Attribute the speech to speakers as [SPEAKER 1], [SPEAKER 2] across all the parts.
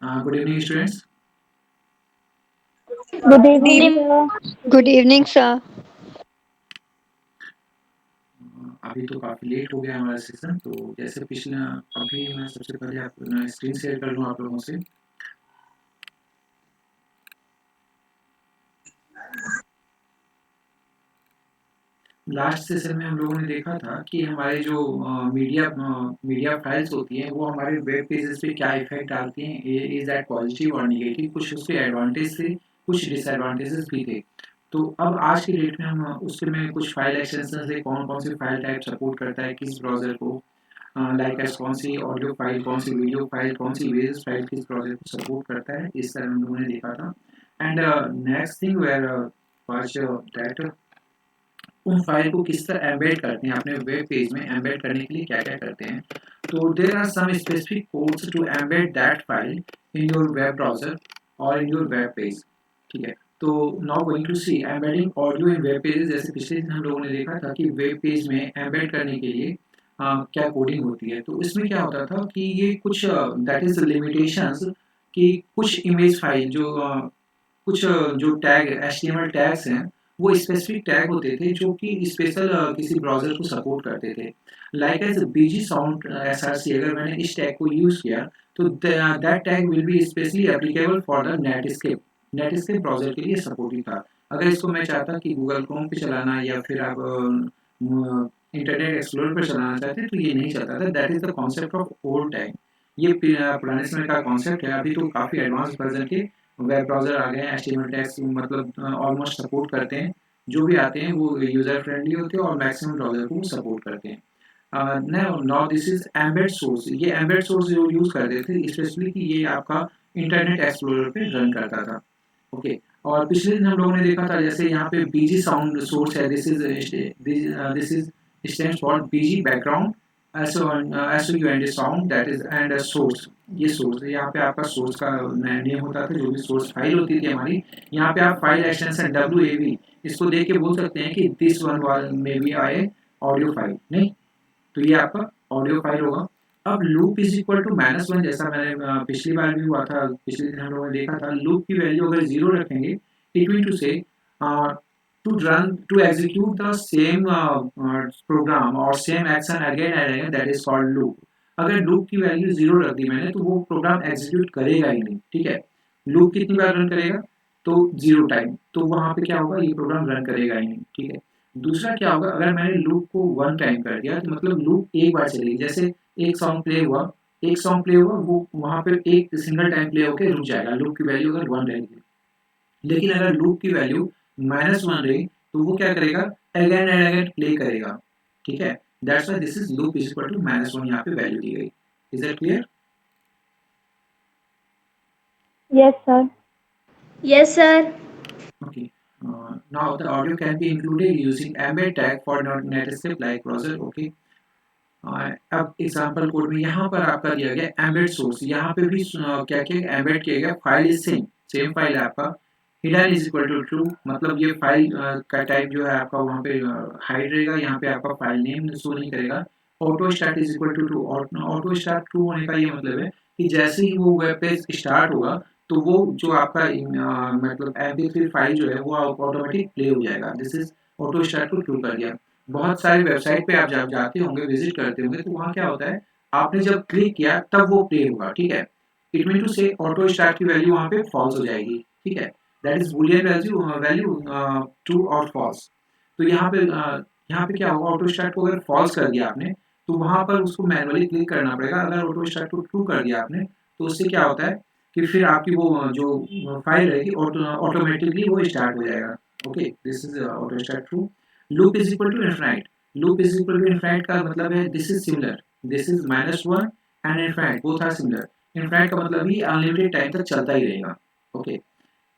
[SPEAKER 1] Good evening, students.
[SPEAKER 2] Good
[SPEAKER 3] Good
[SPEAKER 2] evening,
[SPEAKER 3] evening.
[SPEAKER 2] sir.
[SPEAKER 3] Good evening, sir.
[SPEAKER 1] अभी तो काफ़ी late हो गया हमारा सेशन, तो जैसे पिछला अभी मैं सबसे पहले आप स्क्रीन शेयर कर लूँ आप लोगों से। लास्ट सेशन में हम लोगों ने देखा था कि हमारे जो मीडिया फाइल्स होती हैं वो हमारे वेब पेजेस पे क्या इफेक्ट डालती हैं, इज दैट पॉजिटिव और निगेटिव। कुछ उसके एडवांटेज थे, कुछ डिसएडवांटेजेस भी थे। तो अब आज की डेट में हम उसके में कुछ फाइल एक्सटेंशन से कौन कौन से फाइल टाइप सपोर्ट करता है किस ब्राउज़र को, लाइक एस कौन सी ऑडियो फाइल, कौन सी वीडियो फाइल, कौन सी इमेज फाइल किस ब्राउज़र को सपोर्ट करता है, इस तरह हम लोगों ने देखा था। And next thing where was that उन फाइल को किस तरह एम्बेड करते हैं अपने वेब पेज में, एम्बेड करने के लिए क्या क्या करते हैं। तो there are some specific codes to embed that file in your web browser और इन योर वेब पेज। ठीक है, तो now going to see embedding audio in web pages. जैसे पिछले दिन हम लोगों ने देखा था कि वेब पेज में एम्बेड करने के लिए क्या कोडिंग होती है। तो इसमें क्या होता था कि ये कुछ दैट इज लिमिटेशंस कि कुछ इमेज फाइल जो कुछ जो टैग एचटीएमएल टैग्स हैं वो स्पेसिफिक टैग होते थे जो कि स्पेशल किसी ब्राउज़र को सपोर्ट करते थे। लाइक एज़ बीजी साउंड एसआरसी, अगर मैंने इस टैग को यूज़ किया तो that tag will be specially applicable for the Netscape. Netscape browser के लिए सपोर्टिव था। अगर इसको मैं चाहता कि गूगल क्रोम पे चलाना या फिर आप इंटरनेट एक्सप्लोरर पे चलाना चाहते तो ये नहीं चलता था। That is the concept of old tag. ये पुराने समय का कॉन्सेप्ट है। अभी तो काफ़ी एडवांस वर्जन के वेब ब्राउज़र आ गए हैं, एचटीएमएल टैग्स मतलब ऑलमोस्ट सपोर्ट करते हैं। जो भी आते हैं वो यूज़र फ्रेंडली होते हैं और मैक्सिमम ब्राउज़र को सपोर्ट करते हैं। Now this is embed source. ये एम्बेड सोर्स जो यूज़ करते थे स्पेशली कि ये आपका इंटरनेट एक्सप्लोरर पे रन करता था। ओके, और पिछले दिन हम लोगों ने देखा था जैसे यहाँ पे बीजी साउंड सोर्स है। This is stands for BG background SOUND sound that is and source. ये सोर्स है, यहाँ पे आपका सोर्स का नेम होता था जो भी सोर्स फाइल होती थी हमारी। यहाँ पे आप फाइल एक्सटेंशन WAV इसको देख के बोल सकते हैं कि दिस वन मे बी आए ऑडियो फाइल नहीं, तो ये आपका ऑडियो फाइल होगा। अब लूप इज इक्वल टू -1, जैसा मैंने पिछली बार भी हुआ था, पिछले दिन हम लोगों ने देखा था लूप की वैल्यू अगर 0 रखेंगे it mean to say to execute the same program और same action again and again, that is called loop. अगर लूप की वैल्यू 0 रख दी मैंने तो वो प्रोग्राम एग्जीक्यूट करेगा ही नहीं। ठीक है, लूप कितनी बार रन करेगा तो 0 टाइम, तो वहां पे क्या होगा, ये प्रोग्राम रन करेगा ही नहीं। ठीक है, दूसरा क्या होगा, अगर मैंने लूप को 1 टाइम कर दिया तो मतलब लूप एक बार चलेगी। जैसे एक सॉन्ग प्ले हुआ, वो वहां पे एक सिंगल टाइम प्ले होकर रुक जाएगा, लूप की वैल्यू अगर 1 रहेगी। लेकिन अगर लूप की वैल्यू -1 रही तो वो क्या करेगा, अगेन एंड अगेन प्ले करेगा। ठीक है, that's why this is loop is equal to -1, यहाँ पे वैल्यू दी गई। Is that clear?
[SPEAKER 2] Yes, sir.
[SPEAKER 3] Yes, sir.
[SPEAKER 1] Okay. Now the audio can be included using embed tag for Netscape like browser. Okay. अब example code में यहाँ पर आपका दिया गया एम्बेड सोर्स। यहाँ पे भी क्या क्या एम्बेड किया गया, file is same, same file है आपका। Hidden is equal to true, मतलब ये फाइल का टाइप जो है आपका वहाँ पे हाइड रहेगा, यहाँ पे आपका फाइल नेम शो नहीं करेगा। Auto start is equal to true. Auto start true होने का ये मतलब है कि जैसे ही वो वेब पेज स्टार्ट होगा तो वो जो आपका मतलब MP3 फाइल जो है वो ऑटोमेटिक प्ले हो जाएगा। दिस इज ऑटो स्टार्ट को ट्रू कर दिया। बहुत सारी वेबसाइट पे आप जब जाते होंगे, विजिट करते होंगे, तो वहाँ क्या होता है, आपने जब क्लिक किया तब वो प्ले होगा। ठीक है, इट मीन टू से ऑटो स्टार्ट की वैल्यू वहाँ पे फॉल्स हो जाएगी। ठीक है, that is Boolean value value true और फॉल्स। तो यहाँ पे क्या होगा, ऑटो स्टार्ट को अगर फॉल्स कर दिया आपने तो वहाँ पर उसको मैनुअली क्लिक करना पड़ेगा। अगर ऑटो स्टार्ट को ट्रू कर दिया आपने तो उससे क्या होता है कि फिर आपकी वो जो फाइल रहेगी ऑटोमेटिकली वो स्टार्ट हो जाएगा। Okay, this is auto start true. Loop is equal to infinite. Loop is equal to infinite का मतलब है this is similar, this is -1 and infinite both are similar. Infinite का मतलब ही अनलिमिटेड टाइम तक चलता ही रहेगा। Okay,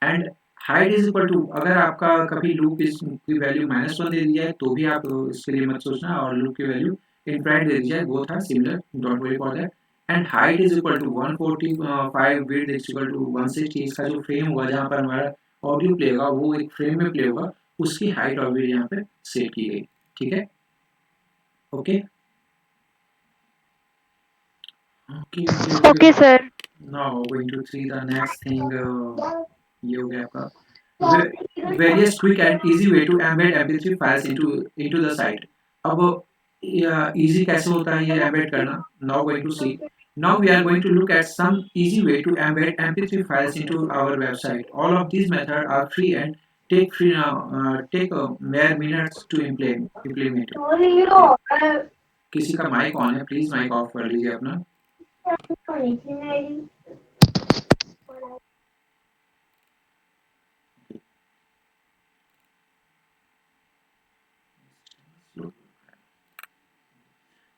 [SPEAKER 1] and hide is equal to, अगर आपका कभी लूप इस की वैल्यू -1 दे दी जाए तो भी आप इसके लिए मत सोचना, और लूप की वैल्यू इनफाइनाइट दे दी जाए both are similar, don't worry for that. And height is equal to 145, width is equal to 160। इसका जो फ्रेम होगा जहाँ पर हमारा ऑडियो प्ले होगा वो एक फ्रेम में प्ले होगा, उसकी हाइट और विड्थ यहाँ पे सेट की गई। ठीक है, okay okay okay okay.
[SPEAKER 3] Okay, sir.
[SPEAKER 1] Now going to see the next thing. ये हो गया आपका various quick and easy way to embed MP3 files into the site. अब easy कैसे होता है ये embed करना? Now going to see. Now we are going to look at some easy way to embed MP3 files into our website. All of these methods are free and take mere minutes to implement it. किसी का mic on है, please mic off कर लीजिए अपना.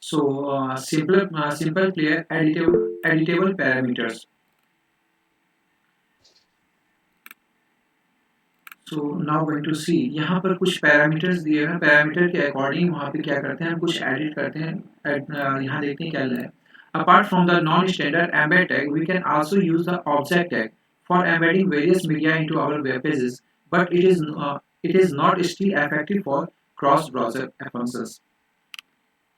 [SPEAKER 1] So simple clear editable parameters. So now going to see यहाँ पर कुछ parameters दिए हैं. पैरामीटर के अकॉर्डिंग वहाँ पे क्या करते हैं, कुछ एडिट करते हैं. यहाँ देखते हैं क्या है. Apart from the non-standard embed tag, we can also use the object tag for embedding various media into our web pages, but it is not still effective for cross-browser functions.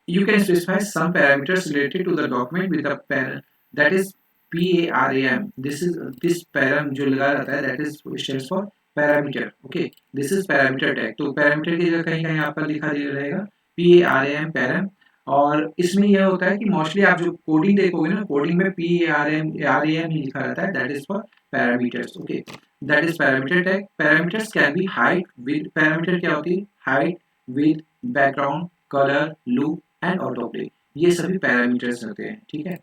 [SPEAKER 1] You can specify some parameters related to the document with the that is PARAM. This param जो लगा रहता है, that is stands for parameter. Okay, this is parameter tag. तो parameter की जगह कहीं कहीं आपका लिखा रहेगा PARAM param. और इसमें यह होता है कि मोस्टली आप जो कोडिंग देखोगे ना, कोडिंग में PARAM ही लिखा रहता है. That is for parameters. Okay, that is parameter tag. Parameters can be height with parameter क्या होती है, height, width, background, color, loop and autoplay. ये सभी पैरामीटर्स होते हैं. ठीक है,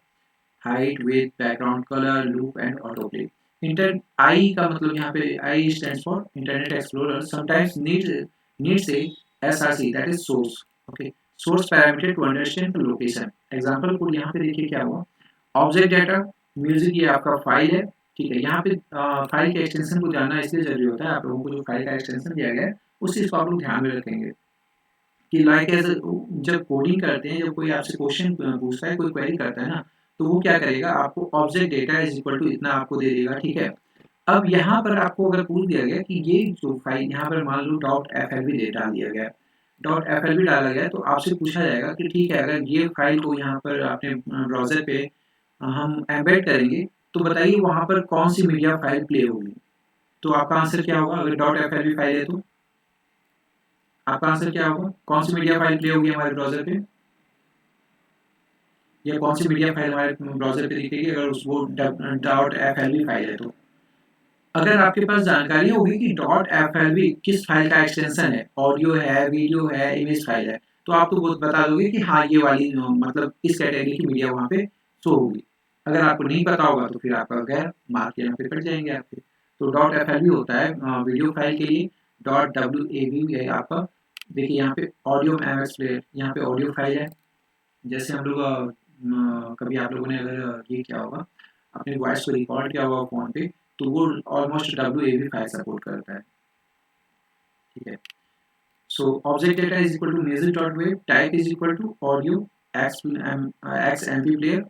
[SPEAKER 1] height, width, background, colour, loop and autoplay. I का मतलब यहाँ पे I stands for Internet Explorer. Sometimes needs a SRC, that is source. Okay, source parameter to understand the location. Example को यहाँ पे देखिए क्या हुआ. ऑब्जेक्ट डाटा म्यूजिक, ये आपका फाइल है. ठीक है, यहाँ पे फाइल के एक्सटेंशन को जानना इसलिए जरूरी होता है. आप लोगों को जो फाइल का एक्सटेंशन दिया गया है उस चीज को आप लोग ध्यान में रखेंगे कि लाइक एज जब कोडिंग करते हैं, जब कोई आपसे क्वेश्चन पूछता है, कोई क्वेरी करता है ना, तो वो क्या करेगा, आपको object data is equal to इतना आपको दे देगा. ठीक है, अब यहाँ पर आपको अगर पूछ दिया गया कि ये जो फाइल यहाँ पर मान लो .flb डाल दिया गया, .flb डाला गया, तो आपसे पूछा जाएगा कि ठीक है, अगर ये फाइल को यहाँ पर आपने ब्राउजर पे हम एम्बेड करेंगे तो बताइए वहाँ पर कौन सी मीडिया फाइल प्ले होगी. तो आपका आंसर क्या होगा? अगर .flb फाइल है तो आपका आंसर क्या होगा? कौन सी मीडिया फाइल प्ले होगी हमारे ब्राउजर पे, या कौन सी मीडिया फाइल हमारे ब्राउजर पे दिखेगी अगर वो .flb फाइल है. तो अगर आपके पास जानकारी होगी कि .flb किस फाइल का एक्सटेंशन है, ऑडियो है, वीडियो है, इमेज फाइल है, तो आप तो बता दोगे कि हाँ ये वाली मतलब इस कैटेगरी की मीडिया वहाँ पे शो होगी. अगर आपको नहीं पता होगा तो फिर आपका गैर मार्क यहाँ पे कट जाएंगे आपके. तो .flb होता है वीडियो फाइल के लिए. .wav है आपका. देखिए यहाँ पे ऑडियो एमएक्स प्लेयर, यहाँ पे ऑडियो फाइल है. जैसे हम लोग कभी आप लोगों ने अगर ये क्या होगा, अपने वॉइस को रिकॉर्ड किया होगा फोन पे, तो वो ऑलमोस्ट WAV फाइल सपोर्ट करता है. ठीक है, so object data is equal to music.wav, type is equal to audio x mp player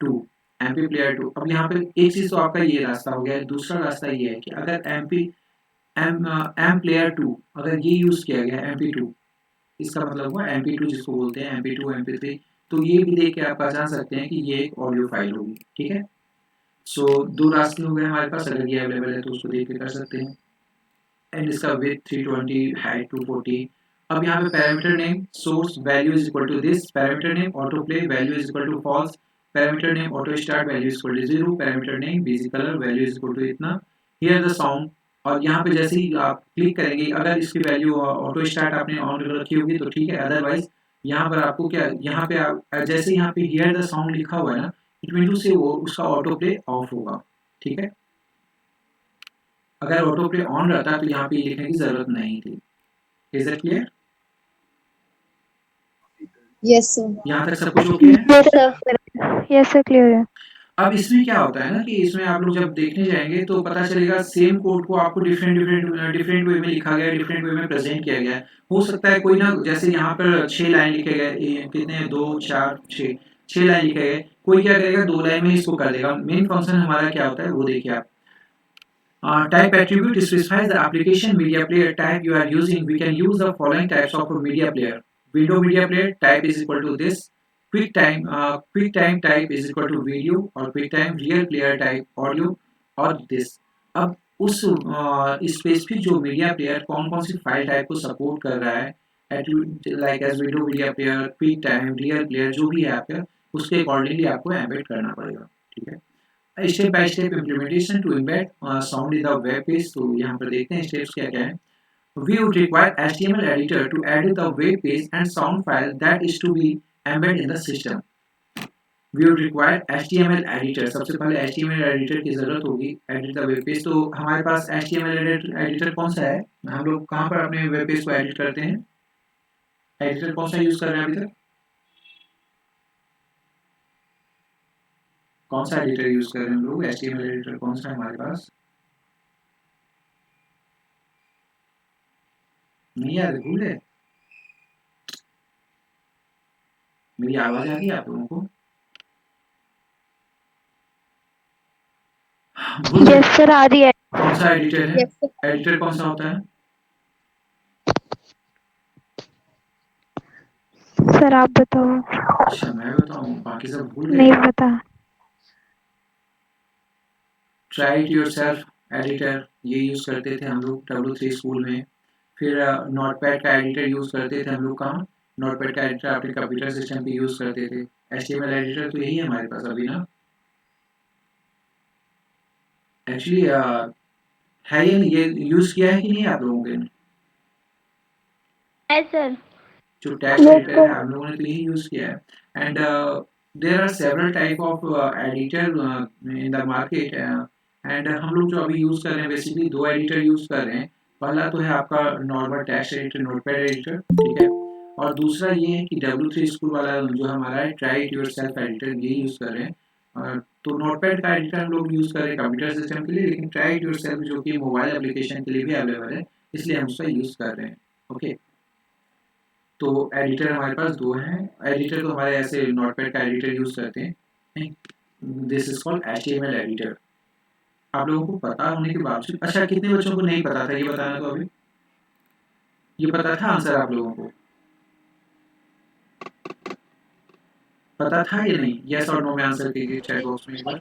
[SPEAKER 1] 2 mp player 2. अब यहाँ पे एक चीज तो आपका ये रास्ता हो गया. दूसरा रास्ता ये है कि अगर m player 2 अगर ये यूज किया गया mp2, इसका मतलब हुआ mp2 जिसको बोलते हैं mp2 mp3, तो ये भी देख के आप पहचान सकते हैं कि ये एक ऑडियो फाइल होगी. ठीक है, सो दो रास्ते हो गए हमारे पास. अगर ये अवेलेबल है तो उसको देख के कर सकते हैं. एंड इसका विड्थ 320, हाइट 240. अब यहाँ पे parameter name source value is equal to this, parameter name auto play value is equal to false, parameter name auto start value is equal to 0, parameter name BG color value is equal to इतना, here the sound. और यहाँ पे जैसे ही आप click करेंगे, अगर इसकी value auto start आपने ऑन रखी होगी तो ठीक है, अदरवाइज यहाँ पर आपको क्या, यहाँ पे आप जैसे यहाँ पे हियर द साउंड लिखा हुआ है ना, इट मीन टू से वो उसका ऑटो प्ले ऑफ होगा. ठीक है, अगर ऑटो प्ले ऑन रहता तो यहाँ पे लिखने की जरूरत नहीं थी. Is it clear?
[SPEAKER 2] Yes sir.
[SPEAKER 1] यहाँ तक सब कुछ ओके है?
[SPEAKER 3] Yes, sir. Yes, sir. Clear है.
[SPEAKER 1] अब इसमें क्या होता है ना कि इसमें आप लोग जब देखने जाएंगे तो पता चलेगा सेम कोड को आपको डिफरेंट वे में लिखा गया है, डिफरेंट वे में प्रेजेंट किया गया है. हो सकता है कोई ना, जैसे यहाँ पर 6 लाइन लिखे गए, कितने 2 4 6 लाइन लिखे गए, कोई क्या करेगा 2 लाइन में इसको कर देगा. मेन फंक्शन हमारा क्या होता है वो देखिए आप. Type attribute specifies the application media player type you are using. We can use the following types of media player. Window media player type is equal to this. QuickTime type is equal to video और QuickTime real player type audio और this। अब उस specific जो media player कौन कौन सी file type को support कर रहा है, like as video media player, QuickTime, real player, जो भी है आपका, उसके अकॉर्डिंगली आपको एम्बेड करना पड़ेगा। ठीक है, step by step implementation to embed sound in the web page. तो यहाँ पर देखते हैं स्टेप्स क्या क्या है। We would require HTML editor to edit the web page and sound file that is to be embedded in the system. We would require HTML editor। सबसे पहले HTML editor की जरूरत होगी, edit the web page। तो हमारे पास HTML editor कौन सा है? हम लोग कहाँ पर अपने वेब पेज को एडिट करते हैं? एडिटर कौन सा यूज कर रहे हैं अभी तक? कौन सा एडिटर यूज कर रहे हैं हम लोग? HTML एडिटर कौन सा है हमारे पास? नहीं यार, भूल गए? मेरी आवाज आ रही है आप लोगों को?
[SPEAKER 3] यस सर, आ रही है।
[SPEAKER 1] कौन सा एडिटर है?
[SPEAKER 3] Yes sir.
[SPEAKER 1] एडिटर कौन सा होता है?
[SPEAKER 3] सर आप बताओ।
[SPEAKER 1] अच्छा मैं बताऊं, बाकी सब भूल गए?
[SPEAKER 3] नहीं पता।
[SPEAKER 1] ट्राई इट योरसेल्फ एडिटर ये यूज करते थे हम लोग W3 स्कूल में। फिर नोटपैड का एडिटर यूज करते थे हम लोग। कहाँ? नोटपैड का एडिटर अपने कंप्यूटर सिस्टम पे यूज करते थे। HTML एडिटर तो यही है हमारे पास अभी ना। एक्चुअली है ये यूज किया है कि नहीं आप लोगों ने?
[SPEAKER 3] है सर।
[SPEAKER 1] जो टेक्स्ट एडिटर है हम लोगों ने तो यही यूज किया है। And there are several type of editor in the market. And हम लोग जो अभी यूज कर रहे हैं बेसिकली दो एडिटर यूज कर रहे हैं। पहला तो है आपका normal text editor, notepad editor, ठीक है। और दूसरा ये है कि W3 स्कूल वाला जो हमारा है, ट्राई इट योरसेल्फ एडिटर, ये यूज कर रहे हैं। तो नोटपैड का एडिटर हम लोग यूज कर रहे हैं कंप्यूटर सिस्टम के लिए, लेकिन ट्राई इट योरसेल्फ जो कि मोबाइल एप्लीकेशन के लिए भी अवेलेबल है, इसलिए हम उसका यूज कर रहे हैं। ओके, तो एडिटर हमारे पास दो हैं। एडिटर तो हमारे ऐसे नोटपैड का एडिटर यूज करते हैं। This is called HTML editor. आप लोगों को पता होने के बावजूद, अच्छा कितने बच्चों को नहीं पता था ये बताना? तो अभी ये पता था आंसर आप लोगों को? पता था या नहीं? यस और नो में आंसर कीजिए चैट बॉक्स में एक बार।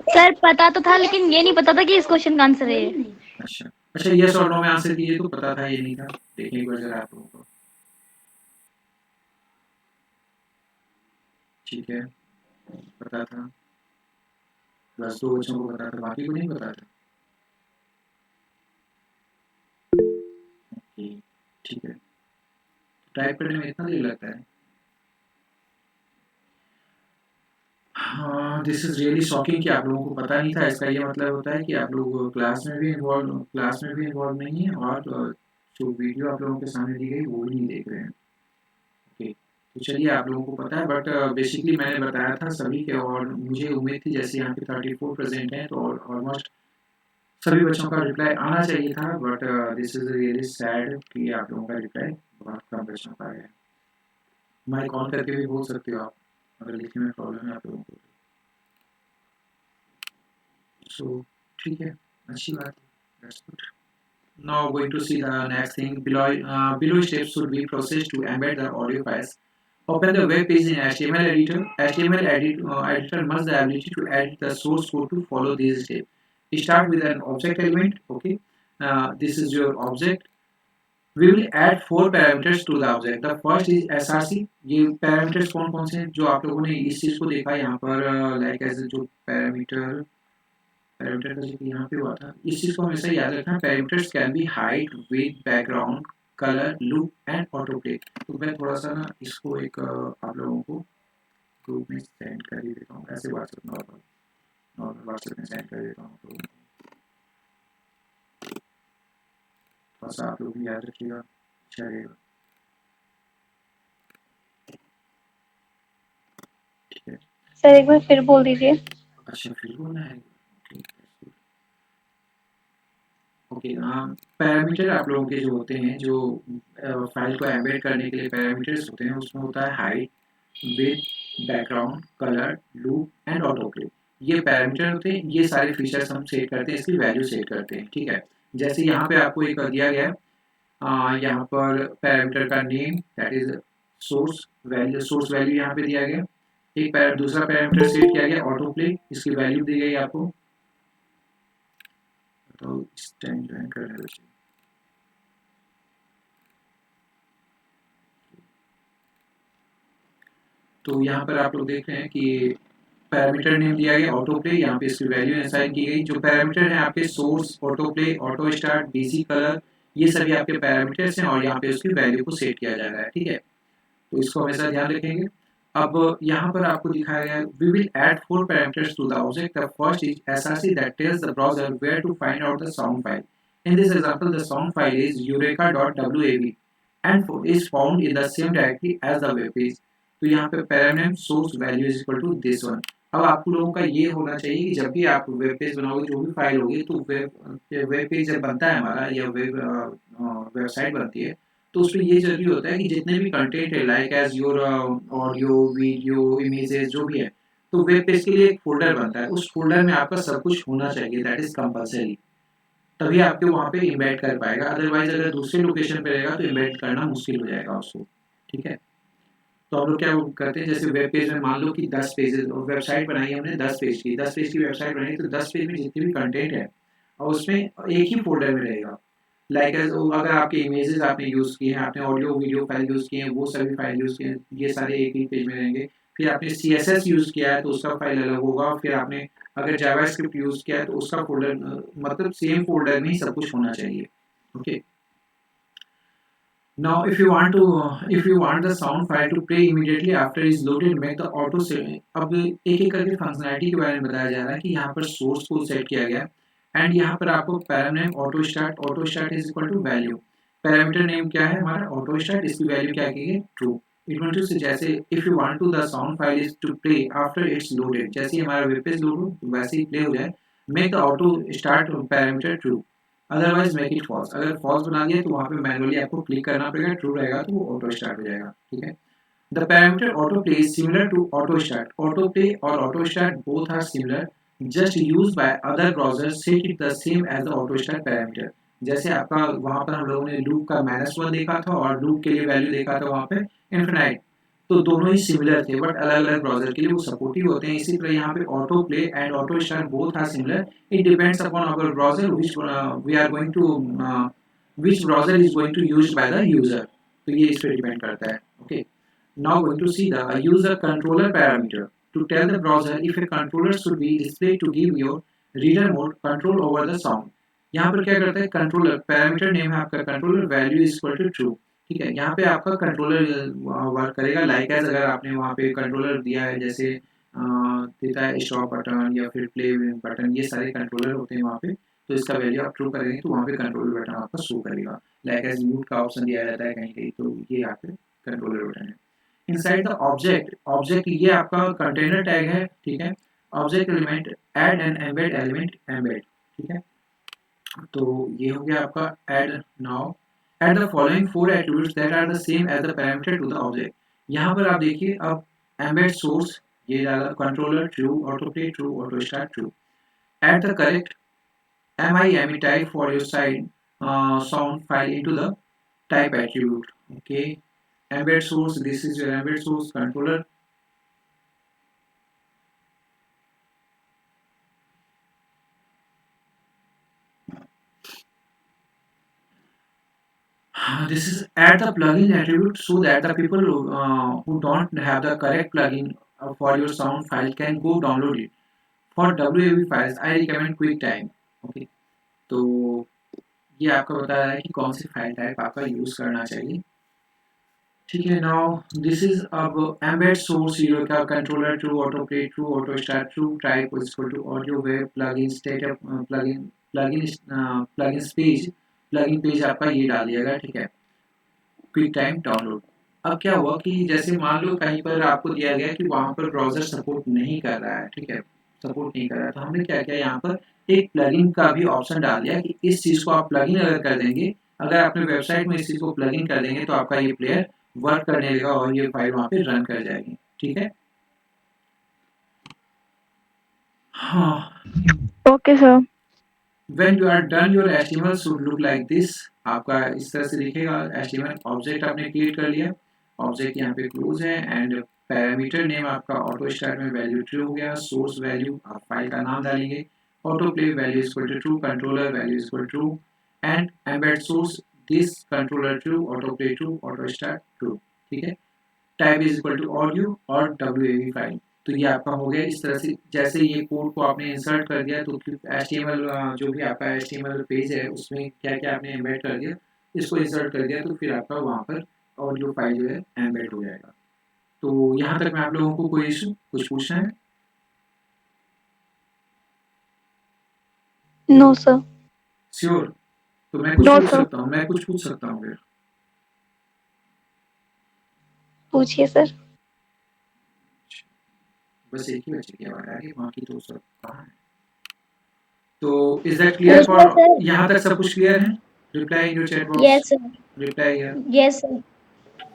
[SPEAKER 3] सर पता तो था, लेकिन ये नहीं पता था कि इस क्वेश्चन का आंसर है।
[SPEAKER 1] अच्छा अच्छा, यस और नो में आंसर कीजिए तो पता था ये नहीं था। देखिए एक बार जरा आप लोगों को। ठीक है, पता था, बस दो बच्चों को पता था, बाकी को नहीं पता था। ओके ठीक है, टाइप करने में इतना देर लगता है? हाँ, दिस इज रियली शॉकिंग कि आप लोगों को पता नहीं था। इसका ये मतलब होता है कि आप लोग क्लास में भी इन्वॉल्व नहीं है, और जो वीडियो आप लोगों के सामने दी गई वो भी नहीं देख रहे हैं। ओके, तो चलिए आप लोगों को पता है, बट बेसिकली मैंने बताया था सभी के, और मुझे उम्मीद थी जैसे यहाँ पे 34 प्रेजेंट हैं तो ऑलमोस्ट सभी बच्चों का रिप्लाई आना चाहिए था, but this is really sad कि आप लोगों का रिप्लाई बहुत कम बच्चों का आया है। माइक ऑन करके भी बोल सकते हो आप अगर लिखने में प्रॉब्लम है आप लोगों को। सो ठीक है, अच्छी बात है, that's good. Now going to see the next thing. Below steps should be processed to embed the audio files. Open the web page in HTML editor. Editor must the ability to edit the source code to follow these steps. Start with an object element. Okay, this is your object. We will add 4 parameters to the object. The first is src. ये parameters कौन कौन से हैं जो आप लोगों ने इस चीज को देखा यहाँ पर, लाइक ऐसे जो पैरामीटर का जिक्र यहाँ पे हुआ था, इस चीज को हमेशा याद रखना। Parameters can be height, width, background, colour, look and auto play. तो मैं थोड़ा सा ना इसको एक आप लोगों को ग्रुप में सेंड कर ही देता हूँ, ऐसे व्हाट्सएप नॉर्मल व्हाट्सएप में सेंड कर देता हूँ। तो थोड़ा सा आप लोग भी याद रखिएगा, अच्छा रहेगा। ठीक है
[SPEAKER 2] सर एक बार फिर बोल दीजिए।
[SPEAKER 1] अच्छा फिर बोलना है? ओके, पैरामीटर आप लोगों के जो होते हैं, जो फाइल को एम्बेड करने के लिए पैरामीटर्स होते हैं, उसमें होता है height, width, background, colour, loop and auto play. ये पैरामीटर होते हैं, ये सारे फीचर्स हम सेट करते हैं, इसकी वैल्यू सेट करते हैं। ठीक है, जैसे यहाँ पे आपको एक दिया गया है, यहाँ पर पैरामीटर का name that is source value यहाँ पे दिया गया, एक दूसरा पैरामीटर सेट किया गया ऑटो प्ले, इसकी वैल्यू दी गई आपको, तो इस टाइम ज्वाइन कर लेना चाहिए। तो यहाँ पर आप लोग देख रहे हैं कि पैरामीटर नेम दिया गया ऑटो प्ले, यहाँ पे इसकी वैल्यू असाइन की गई। जो पैरामीटर है आपके source, auto play, auto start, DC colour, ये सभी आपके पैरामीटर्स हैं और यहाँ पे उसकी वैल्यू को सेट किया जा रहा है, ठीक है। तो इसको हमेशा ध्यान रखेंगे। अब यहाँ पर आपको दिखाया गया है we will add 4 parameters to the object. The first is src that tells the browser where to find out the sound file. In this example the sound file is eureka.wav and is found in the same directory as the web page। तो यहाँ पे parameter source value is equal to this one. अब आप लोगों का ये होना चाहिए कि जब भी आप वेब पेज बनाओगे, जो भी फाइल होगी, तो वेब पेज जब बनता है हमारा या वेबसाइट बनती है, तो उसमें ये जरूरी होता है कि जितने भी कंटेंट है like as your audio, video, images, जो भी है, तो वेब पेज के लिए एक फोल्डर बनता है, उस फोल्डर में आपका सब कुछ होना चाहिए, दैट इज कंपलसरी। तभी आपके वहाँ पे इम्बेड कर पाएगा, अदरवाइज अगर दूसरे लोकेशन पे रहेगा तो इम्बेड करना मुश्किल हो जाएगा उसको, ठीक है। तो हम लोग क्या करते हैं, जैसे वेब पेज में मान लो कि 10 पेजेस वेबसाइट बनाई हमने, 10 पेज की वेबसाइट बनाई, तो 10 पेज में जितने भी कंटेंट है और उसमें एक ही फोल्डर में रहेगा। लाइक अगर आपके इमेजेस आपने यूज़ किए हैं, आपने ऑडियो वीडियो फाइल यूज़ किए हैं, वो सभी फाइल यूज़ किए हैं, ये सारे एक ही पेज में रहेंगे। फिर आपने CSS यूज़ किया है तो उसका फाइल अलग होगा। फिर आपने अगर जावास्क्रिप्ट यूज़ किया है तो उसका फोल्डर, मतलब सेम फोल्डर में ही सब कुछ होना चाहिए, okay. Now, if you want the sound file to play immediately after is loaded, make the auto set। अब एक एक करके फंक्शनैलिटी के बारे में बताया जा रहा है कि यहाँ पर सोर्स को सेट किया गया एंड यहाँ पर आपको parameter auto start is equal to value. Parameter name क्या है हमारा ऑटो स्टार्ट, इसकी वैल्यू क्या की है true. It mean to say जैसे if you want to the sound file is to play after it's loaded, जैसे ही हमारा वेब पेज लोड हो वैसे ही प्ले हो जाए, make the autostart parameter true, otherwise make it falls. अगर false बना दिया तो वहाँ पे मैनुअली आपको क्लिक करना पड़ेगा, ट्रू रहेगा तो वो ऑटो स्टार्ट हो जाएगा, ठीक है। The parameter autoplay is similar to autostart. Autoplay और auto start both are similar, just use by other browser, set it the same as the autostart parameter. जैसे आपका वहाँ पर हम लोगों ने लूप का -1 देखा था और लूप के लिए वैल्यू देखा था वहाँ पे इनफिनाइट, तो दोनों ही सिमिलर थे बट अलग अलग ब्राउजर के लिए वो सपोर्टिव होते हैं। इसी तरह यहाँ पे auto play and auto start both are similar, it depends upon our browser which browser is going to used by the user। तो ये इस पे डिपेंड करता है, okay. Now going to see the user controller parameter to tell the browser if a controller should be displayed to give your reader mode control over the sound. यहाँ पर क्या करता है, कंट्रोलर पैरामीटर नेम है आपका controller, value is equal to true, ठीक है। यहाँ पे आपका कंट्रोलर वर्क करेगा लाइक एज अगर आपने वहाँ पे कंट्रोलर दिया है, जैसे देता है स्टॉप बटन या फिर प्ले बटन, ये सारे कंट्रोलर होते हैं वहाँ पे, तो इसका वैल्यू आप ट्रू करेंगे तो वहाँ पे कंट्रोलर बटन आपका शो करेगा। लाइक एज म्यूट का ऑप्शन दिया जाता है कहीं कहीं, तो ये आपके कंट्रोलर बटन है। इनसाइड द ऑब्जेक्ट ये आपका कंटेनर टैग है, ठीक है। Object element add and embed element embed, ठीक है। तो ये हो गया आपका add. Now add the following 4 attributes that are the same as the parameter to the object। यहाँ पर आप देखिए, अब embed source ये डाला, controller true, autoplay true, auto start true। add the correct MIME type for your sound file into the type attribute, okay। embed source, this is your embed source controller। This is add the plugin attribute so that the people who don't have the correct plugin for your sound file can go download it। For WAV files I recommend QuickTime, okay। तो ये आपको बता रहा है कि कौन सी file type आपका यूज करना चाहिए, ठीक है। नाउ दिस इज अब embed source eureka controller true, auto play true, auto start true, type is equal to audio web plugin setup plugin page आपका ये डाल दिया गया, ठीक है। QuickTime download. अब क्या हुआ कि जैसे मान लो कहीं पर आपको दिया गया कि वहाँ पर ब्राउजर सपोर्ट नहीं कर रहा है, ठीक है, सपोर्ट नहीं कर रहा है, तो हमने क्या किया, यहाँ पर एक प्लगइन का भी ऑप्शन डाल दिया कि इस चीज़ को आप प्लगइन अगर कर देंगे, अगर अपने वेबसाइट में इस चीज़ को प्लगइन कर देंगे तो आपका ये प्लेयर वर्क करने लगेगा और ये फाइल वहाँ पे रन कर जाएगी, ठीक है। हाँ,
[SPEAKER 2] okay sir.
[SPEAKER 1] When you are done, your HTML should look like this। आपका इस तरह से दिखेगा HTML। ऑब्जेक्ट आपने क्रिएट कर लिया, ऑब्जेक्ट यहाँ पे क्लोज है एंड पैरामीटर नेम आपका ऑटो स्टार्ट में वैल्यू ट्रू हो गया, सोर्स वैल्यू आप फाइल का नाम डालेंगे, auto play value is equal to true, controller value is equal to true and embed source this controller true, auto play true, auto start true, ठीक है। Type is equal to audio और WAV file. तो ये आपका हो गया। इस तरह से जैसे ये कोड को आपने इंसर्ट कर दिया तो HTML जो भी आपका HTML पेज है उसमें क्या क्या आपने एम्बेड कर दिया, इसको इंसर्ट कर दिया तो फिर आपका वहाँ पर ऑडियो फाइल जो है एम्बेड हो जाएगा। तो यहाँ तक में आप लोगों को कोई इशू कुछ पूछना है?
[SPEAKER 2] No sir.
[SPEAKER 1] श्योर? तो मैं कुछ
[SPEAKER 2] नो
[SPEAKER 1] पूछ
[SPEAKER 2] सर।
[SPEAKER 1] सकता हूँ, मैं कुछ पूछ सकता हूँ फिर?
[SPEAKER 2] पूछिए सर।
[SPEAKER 1] बस एक ही बच्चे की आवाज आ रही है, बाकी तो सब कहाँ है? तो इज दैट क्लियर
[SPEAKER 3] पूछना
[SPEAKER 1] फॉर,
[SPEAKER 3] सर।
[SPEAKER 1] यहाँ तक सब कुछ क्लियर है? Reply in your chat box,
[SPEAKER 3] yes sir.
[SPEAKER 1] Reply here,
[SPEAKER 3] yes sir.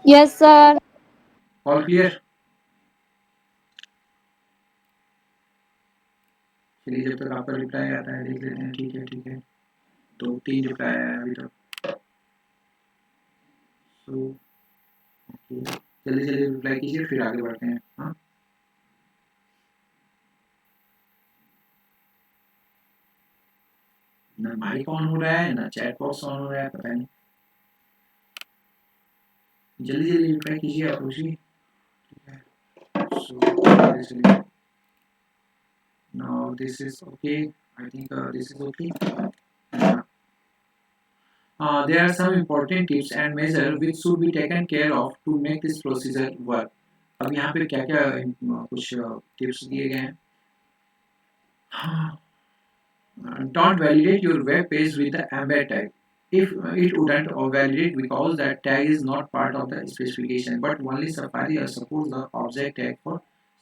[SPEAKER 2] Yes sir.
[SPEAKER 1] All clear? चलिए जब तक आपका रिप्लाई आता है देख लेते हैं। ठीक है ठीक है, 2-3 रिप्लाई आया है अभी तक। सो ओके, जल्दी जल्दी रिप्लाई कीजिए फिर आगे बढ़ते हैं। हाँ, ना माइक ऑन हो रहा है ना चैट बॉक्स ऑन हो रहा है, पता नहीं। जल्दी जल्दी रिप्लाई कीजिए आप लोग। So now this is okay. I think this is okay. Uh, there are some important tips and measures which should be taken care of to make this procedure work. अब यहाँ पे क्या क्या कुछ टिप्स दिए गए हैं। Don't validate your web page with the embed tag. If it wouldn't validate because that tag is not part of the specification, but only Safari or suppose the object tag for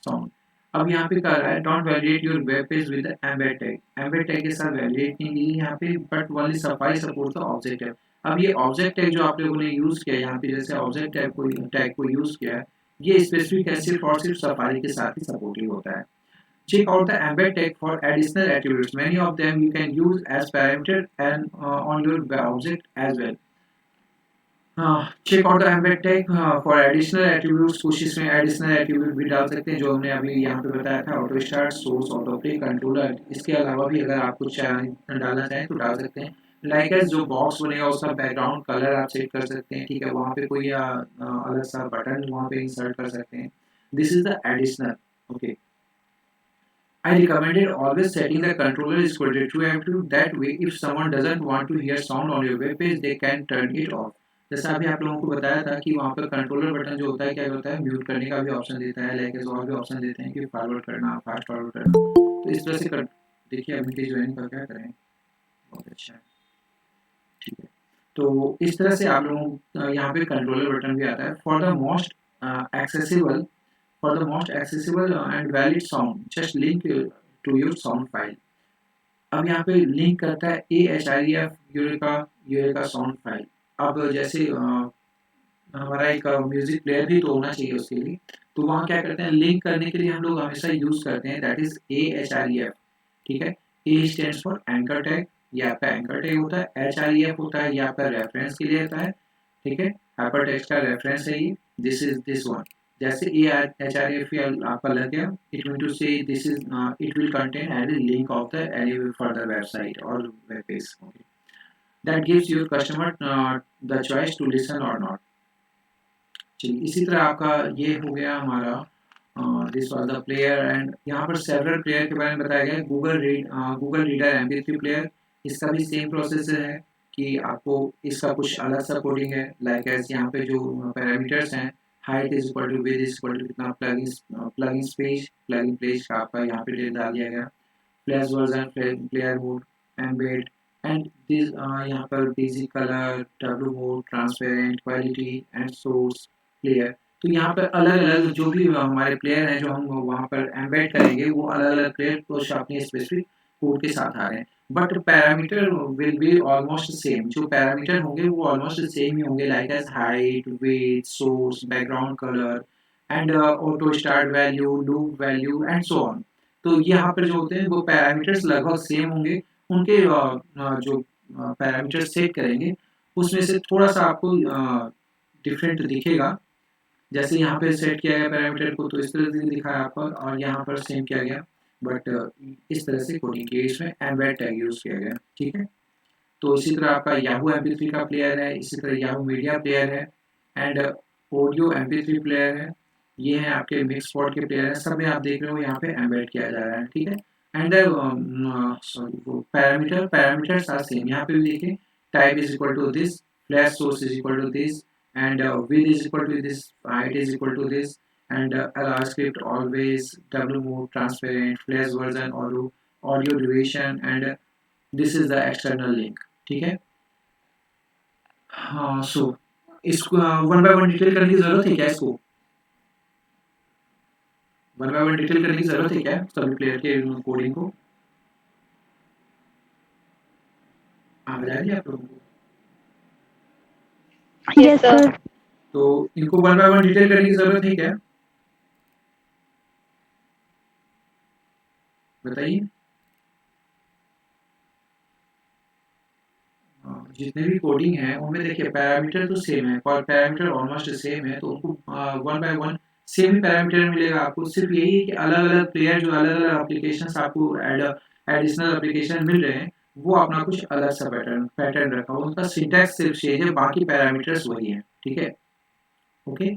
[SPEAKER 1] sound. अब यहाँ पे कह रहा है don't validate your web page with embed tag, embed tag के साथ validate नहीं दी यहाँ पे, but only safari support the object tag. अब ये ऑब्जेक्ट टैग जो आप लोगों ने यूज किया यहाँ पे, जैसे ऑब्जेक्ट टैग को यूज किया है, ये स्पेसिफिक है सिर्फ और सिर्फ सफारी के साथ ही सपोर्टिव होता है। Check out the embed tag for additional attributes. Many of them you can use as parameter and on your object as well. Check out the embed tag for additional attributes. कुछ इसमें additional attribute भी डाल सकते हैं जो हमने अभी यहाँ पे बताया था, auto start, source, auto play, controller। इसके अलावा भी अगर आप कुछ डालना चाहें तो डाल सकते हैं। लाइक एज जो बॉक्स बनेगा उसका बैकग्राउंड कलर आप सेट कर सकते हैं, ठीक है। वहाँ पे कोई अलग सा बटन वहाँ पे इंसर्ट कर सकते हैं। This is the additional, okay. I recommended always setting the controller is equal to true M2. That way, if someone doesn't want to hear sound on your web page, they can turn it off. जैसा अभी आप लोगों को बताया था कि वहाँ पर कंट्रोलर बटन जो होता है क्या होता है, म्यूट करने का भी ऑप्शन देता है, लाइक और भी ऑप्शन देते हैं कि फॉरवर्ड करना, फास्ट फॉरवर्ड करना। तो इस तरह से कर देखिए अभी के ज्वाइन का क्या करें, बहुत अच्छा है, ठीक है। तो इस तरह से आप लोगों यहाँ पे कंट्रोलर बटन भी आता है। For the most accessible For the most accessible and valid sound, just link to your sound file. अब यहाँ पे लिंक करता है AHREF यूरेका साउंड फाइल। अब जैसे हमारा एक म्यूजिक प्लेयर भी तो होना चाहिए उसके लिए, तो वहाँ क्या करते हैं, लिंक करने के लिए हम लोग हमेशा यूज करते हैं दैट इज AHREF, ठीक है। A stands for anchor tag, ये आपका एंकर टैग होता है। HREF होता है ये आपका रेफरेंस के लिए होता है, ठीक है। हाइपर टेक्स्ट का रेफरेंस है ये, दिस इज दिस वन। जैसे AHREF आपका लग गया, it mean to say this is it will contain any link of the any further website और web page, okay. That gives your customer the choice to listen और not. चलिए इसी तरह आपका ये हो गया हमारा this was the player, and यहाँ पर सेवरल प्लेयर के बारे में बताया गया है। गूगल रीडर MP3 प्लेयर, इसका भी सेम प्रोसेस है कि आपको इसका कुछ अलग सा कोडिंग है, लाइक एज यहाँ पे जो पैरामीटर्स हैं, height is equal to width is equal to कितना प्लगइन पेज का आपका यहाँ पे डाल दिया गया। Flash version, player mode, embed and this यहाँ पर basic color, W mode, transparent, quality and source player. तो यहाँ पर अलग अलग जो भी हमारे प्लेयर हैं जो हम वहाँ पर एम्बेड करेंगे वो अलग अलग प्लेयर तो अपने स्पेसिफिक कोड के साथ आ रहे हैं, but parameter will be almost same. जो पैरामीटर होंगे वो ऑलमोस्ट सेम ही होंगे, like as height, weight, source, background color and auto start value, loop value and so on. तो यहाँ पर जो होते हैं वो पैरामीटर्स लगभग सेम होंगे। उनके जो पैरामीटर सेट करेंगे उसमें से थोड़ा सा आपको डिफरेंट दिखेगा, जैसे यहाँ पे सेट किया गया पैरामीटर को तो इस तरह से दिखा है आपको, और यहाँ पर सेम किया गया, बट इस तरह से कोडिंग की, इसमें एम्बेड टैग यूज किया गया, ठीक है। तो इसी तरह आपका याहू MP3 का प्लेयर है, इसी तरह याहू मीडिया प्लेयर है, एंड ऑडियो MP3 प्लेयर है, ये हैं आपके मिक्स पॉड के प्लेयर हैं, सब में आप देख रहे हो यहाँ पे एम्बेड किया जा रहा है, ठीक है। एंड सॉरी, वो पैरामीटर्स आर सेम, यहाँ पे भी देखिए, type is equal to this, flash source is equal to this, and width is equal to this, height is equal to this, and allow script always w mode transparent, flash version, audio duration, and this is the external link, ठीक है। हाँ, सो इसको one by one detail करने की जरूरत है क्या, इसको वन बाय वन डिटेल करने की जरूरत है क्या सभी प्लेयर के कोडिंग को, आ जाएगी आप लोगों को।
[SPEAKER 3] Yes sir.
[SPEAKER 1] तो इनको वन बाय वन डिटेल करने की जरूरत है क्या, बताइए। जितने भी कोडिंग है उनमें देखिए पैरामीटर तो सेम है, और पैरामीटर ऑलमोस्ट सेम है, तो उनको one by one same he parameter मिलेगा आपको। सिर्फ यही है कि अलग अलग प्लेयर जो अलग अलग एप्लीकेशन आपको एडिशनल एप्लीकेशन मिल रहे हैं, वो अपना कुछ अलग सा पैटर्न रखा हुआ, उनका सिंटैक्स सिर्फ चेंज है, बाकी पैरामीटर्स वही है, ठीक है। Okay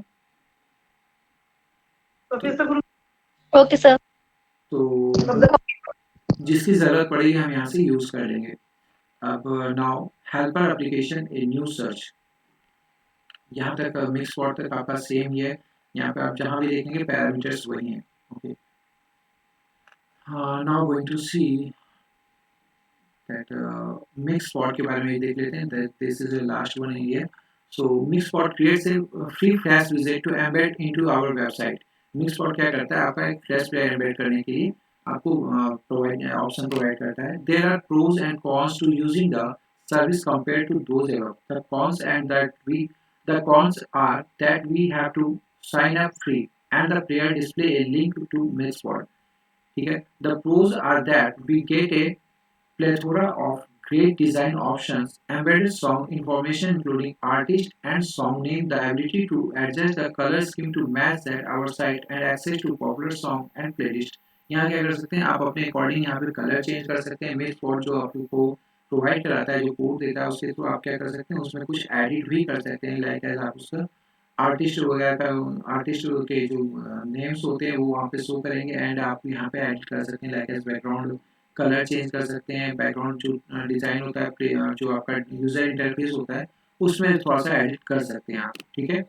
[SPEAKER 2] okay sir.
[SPEAKER 1] तो जिसकी जरूरत पड़ेगी हम यहाँ से यूज कर लेंगे। अब now helper application a new search, यहाँ तक मिक्स पॉड तक आपका सेम ही है, यहाँ पे आप जहाँ भी देखेंगे पैरामीटर्स वही हैं, okay. Now going to see that MixPod के बारे में देख लेते हैं, that this is the last one in here. So MixPod creates a free flash विजेट to embed into our website. MixPod क्या करता है, आपका एक फ्लैश प्लेयर एम्बेड करने के लिए आपको प्रोवाइड ऑप्शन प्रोवाइड करता है। There are pros and cons to using the service compared to those above. The cons are that we have to sign up free and the player display a link to Mixpod. ठीक है। The pros are that we get a plethora of great design options, embedded song information including artist and song name, the ability to adjust the color scheme to match that our site, and access to popular song and playlist. यहाँ क्या कर सकते हैं आप, अपने according यहाँ पे colour change कर सकते हैं। मिक्सपॉड जो आपको प्रोवाइड कराता है, जो कोड देता है, उसके थ्रू आप क्या कर सकते हैं, उसमें कुछ एडिट भी कर सकते हैं, लाइक एज आप उसका आर्टिस्ट वगैरह का, आर्टिस्ट के जो नेम्स होते हैं वो वहाँ पे शो करेंगे, एंड आप यहाँ पे एडिट कर सकते हैं, like as background color change कर सकते हैं, बैकग्राउंड जो डिज़ाइन होता है, जो आपका यूज़र इंटरफेस होता है, उसमें थोड़ा सा एडिट कर सकते हैं आप, ठीक है।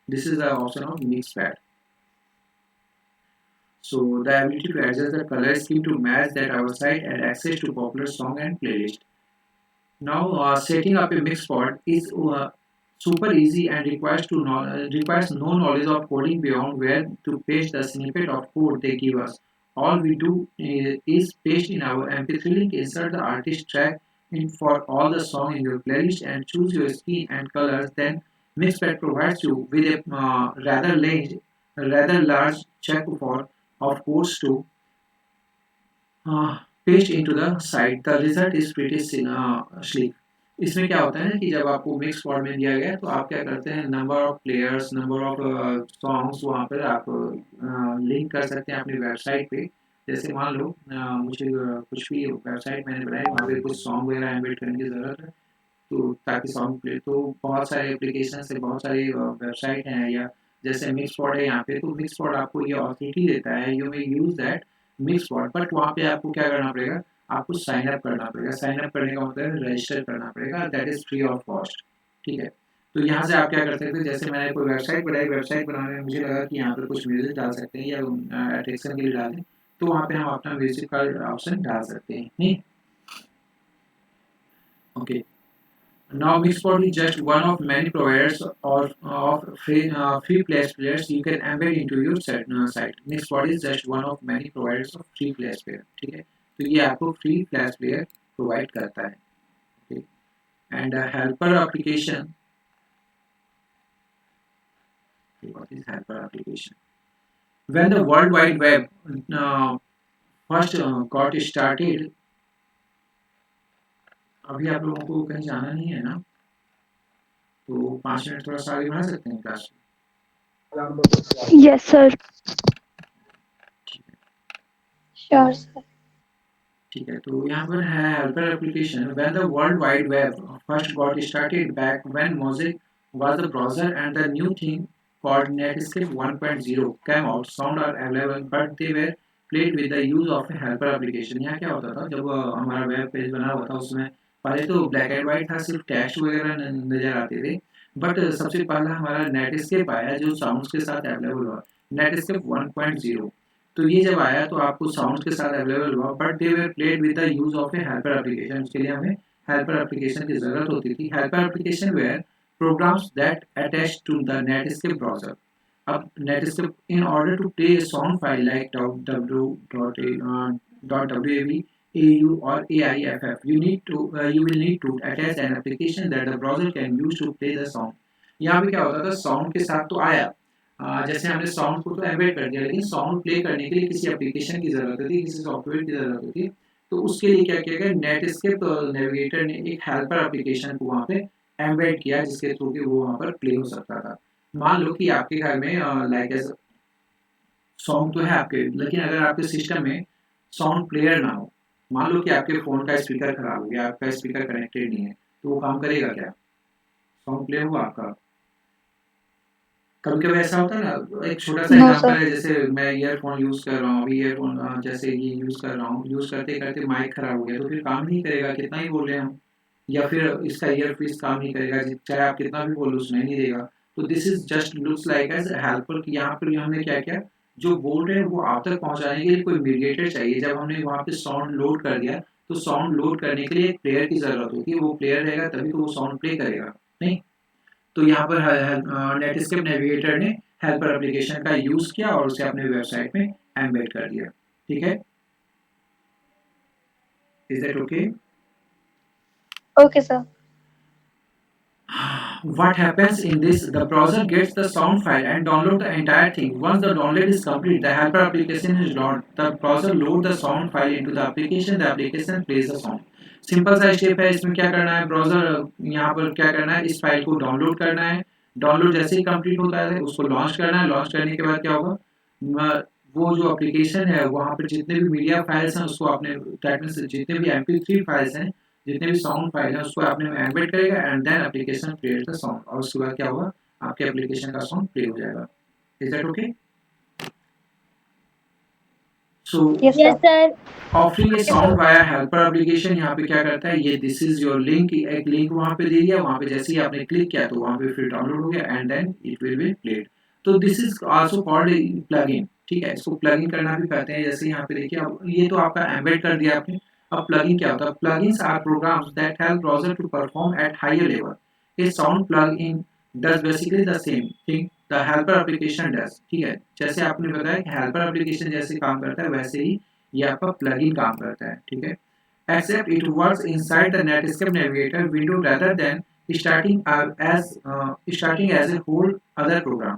[SPEAKER 1] This is the option of MixPad. So the ability to adjust the color scheme to match that our site, and access to popular song and playlist. Now setting up a Mixpod is super easy and requires no knowledge of coding beyond where to paste the snippet of code they give us. All we do is paste in our MP3 link, insert the artist track in for all the song in your playlist, and choose your scheme and colors. Then Mixpad provides you with a rather large check of codes to paste into the site. The result is pretty sleek. इसमें क्या होता है ना कि जब आपको mix form में दिया गया है, तो आप क्या करते हैं, number of players, number of songs वहाँ पर आप लिंक कर सकते हैं अपनी वेबसाइट पे। जैसे मान लो मुझे कुछ भी वेबसाइट मैंने बनाई, वहाँ पे कुछ सॉन्ग वगैरह एम्बेड करने की ज़रूरत है, तो ताकि सॉन्ग प्ले, तो बहुत सारे एप्लीकेशन से बहुत सारी वेबसाइट हैं, या जैसे मिक्सपॉड है यहाँ पे, तो मिक्सपॉड आपको ये ऑथोरिटी देता है, you may use that MixPod, but वहाँ पे आपको क्या करना पड़ेगा, आपको साइन अप करना पड़ेगा। साइन अप करने का मतलब रजिस्टर करना पड़ेगा, that is free of cost, ठीक है। तो यहाँ से आप क्या कर सकते हैं, जैसे मैंने कोई वेबसाइट बनाई, वेबसाइट बनाने में मुझे लगा कि यहाँ पर कुछ म्यूजिक डाल सकते हैं या अट्रैक्शन के लिए डाल दें, तो वहाँ पे हम अपना म्यूजिक का ऑप्शन डाल सकते हैं, नहीं। Okay. Now Mixpod is just one of many providers of free place players you can embed into your site. Mixpod is just one of many providers of free place player, ठीक है। तो ये आपको free place player provide करता है, okay? And helper application. Okay, what is helper application? When the World Wide Web first got started, अभी आप लोगों को कहीं जाना नहीं है ना, तो 5 मिनट थोड़ा सा आगे बढ़ा सकते हैं class.
[SPEAKER 2] Yes, sir. Sure, sir.
[SPEAKER 1] ठीक है, तो यहाँ पर है helper application. When the world wide web first got started back when mosaic was the browser and the new thing called Netscape 1.0 came out, sound are available but they were played with the use of a helper application। यहाँ क्या होता था जब हमारा web page बना हुआ था उसमें पहले तो ब्लैक एंड वाइट था, सिर्फ टेक्स्ट वगैरह नज़र आते थे। बट सबसे पहला हमारा नेटस्केप आया जो साउंड्स के साथ अवेलेबल हुआ, नेटस्केप 1.0। तो ये जब आया तो आपको साउंड के साथ अवेलेबल हुआ, but they were played with the use of a helper application. उसके लिए हमें हेल्पर एप्लीकेशन की जरूरत होती थी। Helper application were programs that attach to the Netscape browser. अब Netscape, in order to play a sound file like .wav, AU or AIFF, you will need to attach an application that the browser can use to play the sound। यहाँ पे क्या होता था, sound के साथ तो आया, जैसे हमने साउंड को तो एम्बेड कर दिया, लेकिन साउंड प्ले करने के लिए किसी एप्लीकेशन की जरूरत होती है, किसी सॉफ्टवेयर की जरूरत होती है। तो उसके लिए क्या किया गया, नेटस्केप नेविगेटर ने एक हेल्पर एप्लीकेशन को वहाँ पे एम्बेड किया जिसके थ्रू कि वो वहाँ पर प्ले हो सकता था। मान लो कि आपके घर में लाइक एज सॉन्ग तो है आपके, लेकिन अगर आपके सिस्टम में साउंड प्लेयर ना हो, मान लो कि आपके फ़ोन का स्पीकर खराब हो गया, आपका स्पीकर कनेक्टेड नहीं है, तो वो काम करेगा क्या? साउंड प्ले होगा आपका? कभी कभी ऐसा होता है ना, एक छोटा सा
[SPEAKER 2] No,
[SPEAKER 1] एग्जांपल
[SPEAKER 2] sir.
[SPEAKER 1] है, जैसे मैं ईयरफोन यूज़ कर रहा हूँ, अभी ईयरफोन जैसे ये यूज़ कर रहा हूँ, यूज़ करते करते माइक खराब हो गया तो फिर काम नहीं करेगा, कितना ही बोल रहे हैं हम, या फिर इसका ईयरपीस काम नहीं करेगा, चाहे आप कितना भी बोलो सुनाई नहीं देगा। तो this is just looks like as helper कि यहाँ पर हमने क्या किया, जो बोल रहे हैं वो आप तक पहुँचाने के लिए कोई मीडिएटर चाहिए। जब हमने वहाँ पे साउंड लोड कर दिया तो साउंड लोड करने के लिए एक प्लेयर की ज़रूरत होती है, वो प्लेयर रहेगा तभी तो वो साउंड प्ले करेगा, नहीं? तो यहाँ पर नेटस्केप नेविगेटर ने हेल्पर एप्लीकेशन का यूज़ किया और उसे अपने वेबसाइट में एम्बेड कर दिया। ठीक है, is that okay?
[SPEAKER 2] Okay, sir.
[SPEAKER 1] What happens in this, the browser gets the sound file and download the entire thing. Once the download is complete, the helper application is launched. The browser load the sound file into the application plays the sound। Simple सा step है, इसमें क्या करना है, browser यहाँ पर क्या करना है, इस फाइल को डाउनलोड करना है। डाउनलोड जैसे ही कंप्लीट होता है उसको लॉन्च करना है। लॉन्च करने के बाद क्या होगा, वो जो एप्लीकेशन है वहाँ पर जितने भी मीडिया फाइल्स हैं उसको आपने, दैट मीन्स जितने भी MP3 फाइल्स हैं, जितने भी साउंड फाइल है उसको आपने एम्बेड करेगा and then application create the sound, और उसके बाद क्या होगा, आपके एप्लीकेशन का साउंड प्ले हो जाएगा। Is that okay? So
[SPEAKER 2] Yes,
[SPEAKER 3] Yes,
[SPEAKER 2] sir.
[SPEAKER 3] sir.
[SPEAKER 1] Offering A sound via helper application यहाँ पे क्या करता है, ये दिस इज योर लिंक, एक लिंक वहाँ पे दे दिया, वहाँ पे जैसे ही आपने क्लिक किया तो वहाँ पे फिर डाउनलोड हो गया and then it will be played. तो this is also called plugin. ठीक है, इसको प्लगइन करना भी कहते हैं। जैसे यहाँ पे देखिए, अब ये तो आपका एम्बेड कर दिया आपने। अब प्लगइन क्या होता है, plugins are programs that help browser to perform at higher level. A sound plugin does basically the same thing the helper application does. ठीक है, जैसे आपने बताया कि हेल्पर एप्लीकेशन जैसे काम करता है वैसे ही ये आपका प्लगइन काम करता है। ठीक है, except it works inside the Netscape Navigator window rather than starting starting as a whole other program।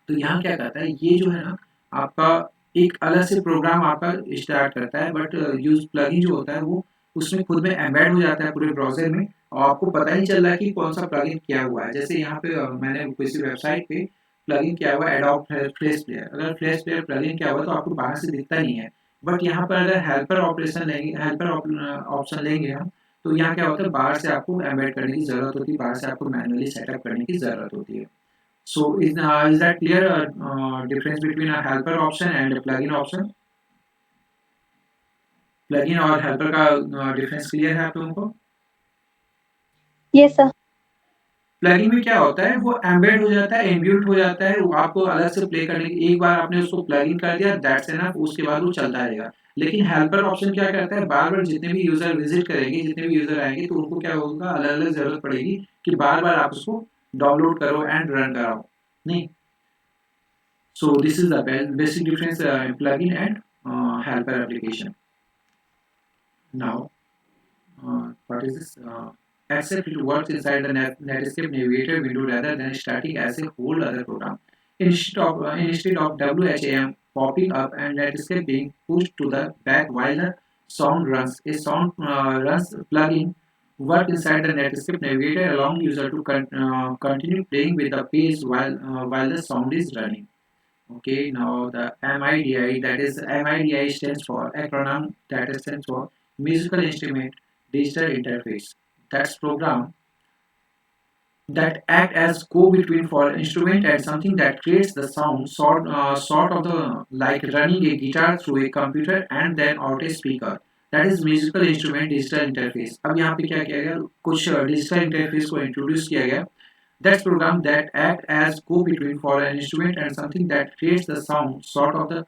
[SPEAKER 1] तो यहाँ क्या करता है, ये जो है ना आपका एक अलग से प्रोग्राम आपका स्टार्ट करता है, बट यूज प्लगइन जो होता है वो उसमें खुद में एम्बेड हो जाता है पूरे ब्राउजर में, और आपको पता ही चल रहा है कि कौन सा प्लगइन किया हुआ है। जैसे यहाँ पे मैंने किसी वेबसाइट पे प्लगइन किया हुआ है एडोब फ्लैश प्लेयर, अगर फ्लैश प्लेयर प्लगइन किया हुआ तो आपको बाहर से दिखता नहीं है। बट यहाँ पर अगर हेल्पर ऑपरेशन लेंगे, हेल्पर ऑप्शन लेंगे हम, तो यहाँ क्या होता है, बाहर से आपको एम्बेड करने की जरूरत होती है, बाहर से आपको मैनुअली सेटअप करने की जरूरत होती है। So is that clear, difference between a helper option and a plugin option? Plugin और हेल्पर का डिफरेंस क्लियर है आप लोगों को?
[SPEAKER 2] Yes, sir.
[SPEAKER 1] प्लगइन में क्या होता है, वो एम्बेड हो जाता है, इम्ब्यूट हो जाता है, वो आपको अलग से प्ले करने की, एक बार आपने उसको प्लगइन कर दिया दैट्स एनफ, उसके बाद वो चलता रहेगा। लेकिन हेल्पर ऑप्शन क्या करता है, बार बार जितने भी यूजर विजिट करेंगे, जितने भी यूजर आएंगे, तो उनको क्या होगा, अलग अलग जरूरत पड़ेगी कि बार बार आप उसको डाउनलोड करो एंड रन कराओ, नहीं। So this is the basic difference in plugin and helper application. Now, what is this? Except it works inside the Netscape Navigator window rather than starting as a whole other program. Instead of WHAM popping up and Netscape being pushed to the back while the sound runs, a sound runs plugin work inside the Netscape Navigator, allowing user to continue playing with the page while the sound is running. Okay, now the MIDI, that is MIDI stands for acronym that stands for Musical Instrument Digital Interface. That's program that act as go-between for instrument and something that creates the sound sort of the like running a guitar through a computer and then out a speaker. That is musical instrument digital interface. अब यहाँ पे क्या किया गया, कुछ digital interface को introduce किया गया. That's program that act as go-between for an instrument and something that creates the sound sort of the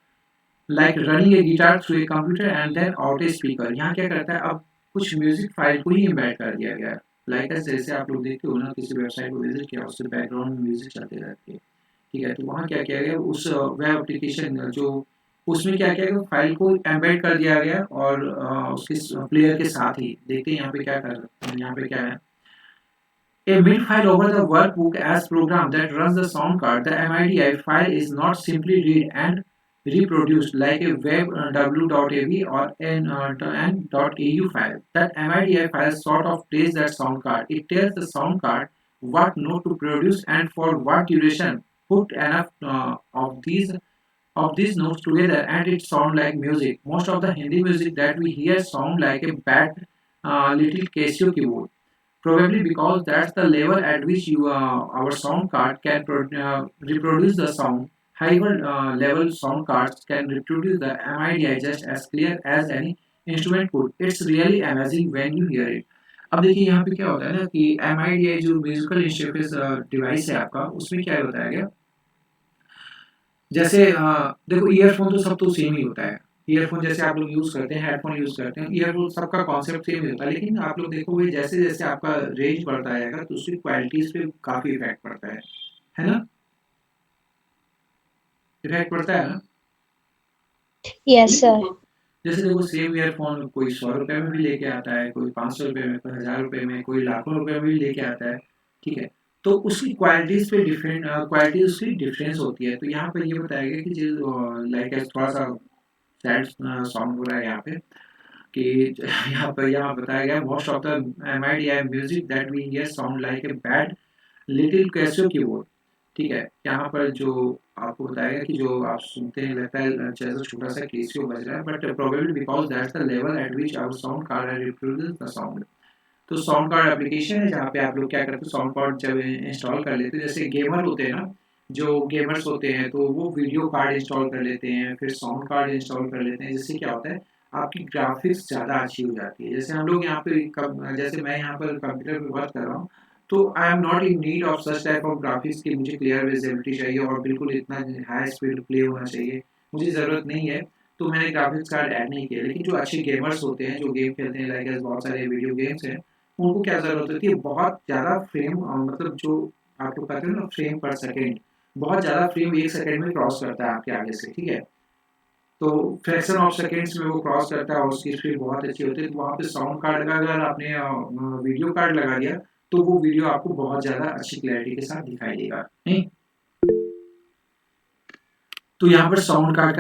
[SPEAKER 1] like running a guitar through a computer and then out a speaker. यहाँ क्या करता है, अब कुछ music file को ही embed कर दिया गया है. लाइक जैसे आप लोग देखते हो ना, किसी वेबसाइट को विजिट किया, उससे बैकग्राउंड में म्यूजिक चलते रहती है. ठीक है, तो वहाँ क्या किया गया, उस वेब एप्लीकेशन जो उसमें क्या किया गया, फाइल को एम्बेड कर दिया गया और उसके प्लेयर के साथ ही देखते हैं यहाँ पे क्या कर, यहाँ पे क्या है. A mid file over the workbook as program that runs the sound card. The MIDI file is not simply read and reproduced like a web w.av or n.au file. That MIDI file sort of plays that sound card. It tells the sound card what note to produce and for what duration. Put enough of these notes together and it sound like music. Most of the Hindi music that we hear sound like a bad little Casio keyboard. Probably because that's the level at which our sound card can reproduce the sound. Higher level sound cards can reproduce the MIDI just as clear as any instrument could. It's really amazing when you hear it. अब देखिए यहाँ पे क्या होता है ना कि MIDI जो म्यूजिकल इंटरफेस डिवाइस है आपका, उसमें क्या बताया गया, जैसे देखो ईयरफोन तो सब तो सेम ही होता है. ईयरफोन जैसे आप लोग यूज करते हैं, हेडफोन यूज करते हैं, ईयरफोन सबका कॉन्सेप्ट सेम ही होता है. लेकिन आप लोग देखोगे जैसे जैसे आपका रेंज बढ़ता जाएगा तो उसकी क्वालिटीज पे काफी इफेक्ट पड़ता है ना. इफेक्ट पड़ता है ना.
[SPEAKER 2] Yes, sir.
[SPEAKER 1] जैसे देखो सेम ईयरफोन कोई 100 रुपए में भी लेके आता है, कोई 500 रुपए में, कोई 1000 रुपए में, कोई लाखों रुपए में भी लेके आता है. ठीक है, तो उसकी क्वालिटीज पे डिफरेंट क्वालिटी उसकी डिफरेंस होती है. तो यहाँ पर ये बताया गया कि जो लाइक थोड़ा सा सैड सॉन्ग हो रहा है यहाँ पे कि यहाँ बताया गया, most of the MIDI music that we hear sound like a bad little Casio keyboard. ठीक है, यहाँ पर जो आपको बताएगा कि जो आप सुनते हैं लगता है जैसे छोटा सा कैसियो बज रहा है, but probably because that's the level at which our sound card reproduce the sound. तो साउंड कार्ड एप्लीकेशन है जहाँ पे आप लोग क्या करते हो, साउंड कार्ड जब इंस्टॉल कर लेते हो, जैसे गेमर होते हैं ना, जो गेमर्स होते हैं तो वो वीडियो कार्ड इंस्टॉल कर लेते हैं, फिर साउंड कार्ड इंस्टॉल कर लेते हैं, जिससे क्या होता है आपकी ग्राफिक्स ज़्यादा अच्छी हो जाती है. जैसे हम लोग यहाँ पे जैसे मैं यहाँ पर कंप्यूटर पे वर्क कर रहा हूँ, तो आई am not in need of such type of graphics कि मुझे क्लियर विजिबिलिटी चाहिए और बिल्कुल इतना हाई स्पीड प्ले होना चाहिए, मुझे ज़रूरत नहीं है. तो मैंने ग्राफिक्स कार्ड ऐड नहीं किया. लेकिन जो अच्छे गेमर्स होते हैं, जो गेम खेलते हैं, लाइक बहुत सारे वीडियो गेम्स हैं, उनको क्या ज़रूरत होती है, बहुत ज़्यादा फ्रेम मतलब जो आप लोग कहते हैं ना फ्रेम पर सेकेंड, बहुत ज़्यादा फ्रेम 1 सेकेंड में क्रॉस करता है आपके आगे से. ठीक है, तो फ्रैक्शन ऑफ सेकेंड्स में वो क्रॉस करता है और उसकी स्पीड बहुत अच्छी होती है. तो वहाँ पे साउंड कार्ड का अगर आपने वीडियो कार्ड लगा दिया तो वो वीडियो आपको बहुत ज़्यादा अच्छी क्लैरिटी के साथ दिखाई देगा. नहीं, तो यहाँ पर साउंड कार्ड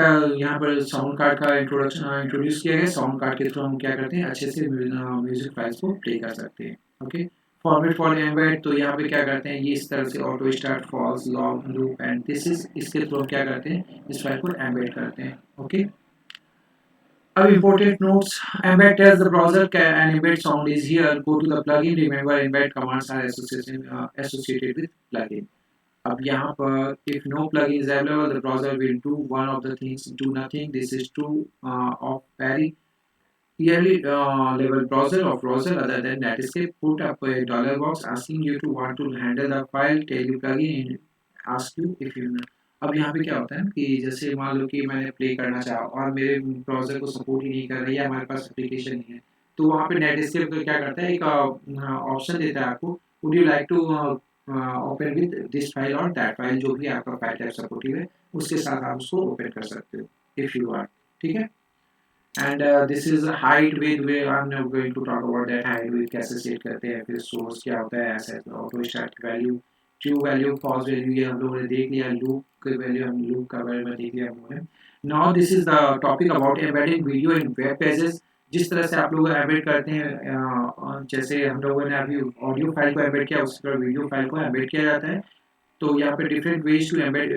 [SPEAKER 1] का इंट्रोड्यूस किया गया. साउंड कार्ड के थ्रू हम क्या करते हैं, अच्छे से म्यूजिक फाइल्स को प्ले कर सकते हैं. ओके, फॉर्मेट फॉर एम्बेड, तो यहाँ पे क्या करते हैं, ये इस तरह से auto start, false, log, loop and this is, इसके थ्रू हम क्या करते हैं, इस फाइल को एम्बेड करते हैं. ओके, अब important notes, embed tells the browser an embed sound is here, go to the plugin, remember embed commands are associated with plugin. अब यहाँ पर if no plugin is available, the browser will do one of the things, do nothing. This is true of very yearly level browser or browser other than Netscape. Put up a dollar box asking you to want to handle the file, tell you plugin and ask you if you know. अब यहाँ पे क्या होता है कि जैसे मान लो कि मैंने प्ले करना चाहा और मेरे ब्राउज़र को सपोर्ट ही नहीं कर रही है, हमारे पास एप्लीकेशन नहीं है, तो वहाँ पे नेटस्केप क्या करता है, एक ऑप्शन देता है आपको, would you like to open with this file और दैट फाइल, जो भी आपका फाइल टाइप सपोर्टिव है उसके साथ आप उसको ओपन कर सकते हो इफ़ यू वांट. ठीक है, and this is height width way, I am not going to talk about that. Height width कैसे सेट करते हैं, फिर सोर्स क्या होता है, ऐसे auto start value, true value, false value, ये हम लोगों ने देख लिया. लूप की वैल्यू, हम लूप का वैल्यू देख लिया हम लोगों ने. Now this is the topic about embedding video in web pages. जिस तरह से आप लोग एम्बेड करते हैं, जैसे हम लोगों ने अभी ऑडियो फाइल को एम्बेड किया, उसी तरह वीडियो फाइल को एम्बेड किया जाता है। तो यहाँ पे different ways to embed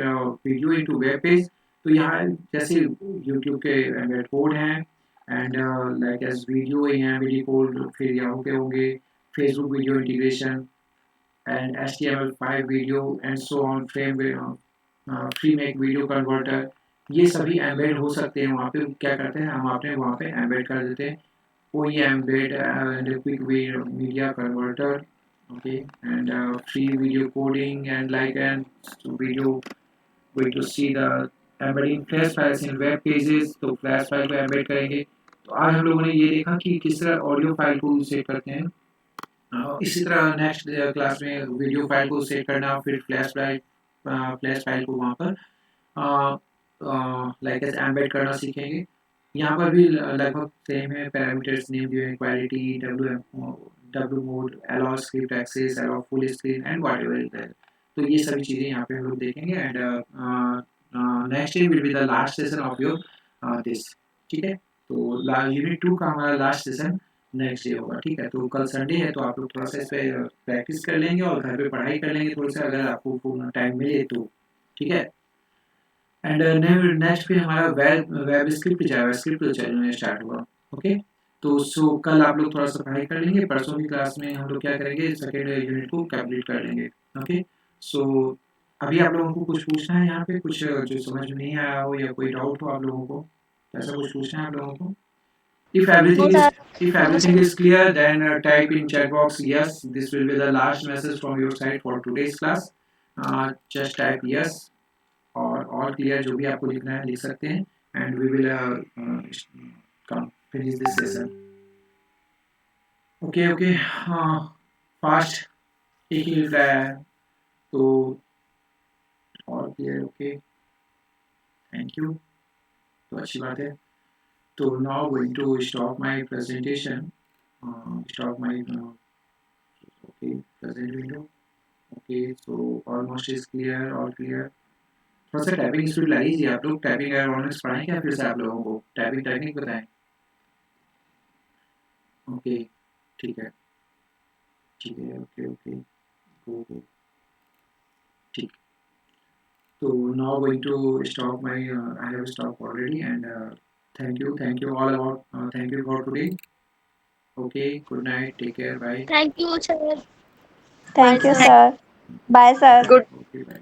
[SPEAKER 1] video into web page. तो यहाँ जैसे यूट्यूब के एम्बेड कोड हैं, एंड लाइक एज वीडियो हैं एम्बेड कोड, फिर याहू के होंगे Facebook video integration and HTML5 video and so on, frame free make video converter, ये सभी एम्बेड हो सकते हैं। वहाँ पे क्या करते हैं, हम आपने वहाँ पे एम्बेड कर देते हैं कोई embed and quick media converter, okay, and free video coding and like and video going to see the embedding flash files in web pages। तो फ्लैश फाइल को एम्बेड करेंगे। तो आज हम लोगों ने ये देखा कि किस तरह ऑडियो फाइल को सेव करते हैं। इसी तरह नेक्स्ट क्लास में वीडियो फाइल को सेव करना, फिर फ्लैश फाइल को वहाँ पर लाइक एज एम्बेड करना सीखेंगे। यहाँ पर भी लगभग सेम है, पैरामीटर्स नेम दिए हैं, quality, W mode, allow script access, allow full screen and whatever is that. तो ये सभी चीज़ें यहाँ पे हम लोग देखेंगे। And next day will be the last session of your this, ठीक है। तो यूनिट 2 का हमारा लास्ट सेशन नेक्स्ट डे होगा, ठीक है। तो कल संडे है, तो आप लोग थोड़ा सा इस पर प्रैक्टिस कर लेंगे और घर पे पढ़ाई कर लेंगे थोड़ा सा, अगर आपको टाइम मिले तो, ठीक है। एंड नेक्स्ट फिर हमारा वेब स्क्रिप्ट, जावास्क्रिप्ट चलने स्टार्ट हुआ, ओके। तो सो कल आप लोग थोड़ा सा पढ़ाई कर लेंगे, परसों की क्लास में हम लोग क्या करेंगे, सेकेंड यूनिट को कंप्लीट कर लेंगे, ओके। सो अभी आप लोगों को कुछ पूछना है यहाँ पे, कुछ जो समझ में नहीं आया हो या कोई डाउट हो आप लोगों को, ऐसा कुछ पूछना है आप लोगों को? If everything is if everything is clear, then type in chat box yes. This will be the last message from your side for today's class. Just type yes और all clear, जो भी आपको लिखना है लिख सकते हैं, and we will come finish this session. Okay, okay. Fast एक ही लिख रहा है, तो all clear, okay. Thank you. तो अच्छी बात है। तो now going to stop my presentation. Stop my okay present window. Okay, so almost is clear, all clear. थोड़ा सा टाइपिंग स्पीड ला लीजिए आप लोग। टाइपिंग एरोनिक्स पढ़ाएं क्या फिर से आप लोगों को? टाइपिंग टेक्निक बताएं। ओके, ठीक है, ठीक है, ओके ओके, गो, ठीक। तो now going to stop my, I have stop already, and thank you all about thank you for today. Okay, good night, take care, bye.
[SPEAKER 3] Thank you, sir.
[SPEAKER 2] Thank you, sir. Bye, sir.
[SPEAKER 3] Good.
[SPEAKER 1] Okay, bye.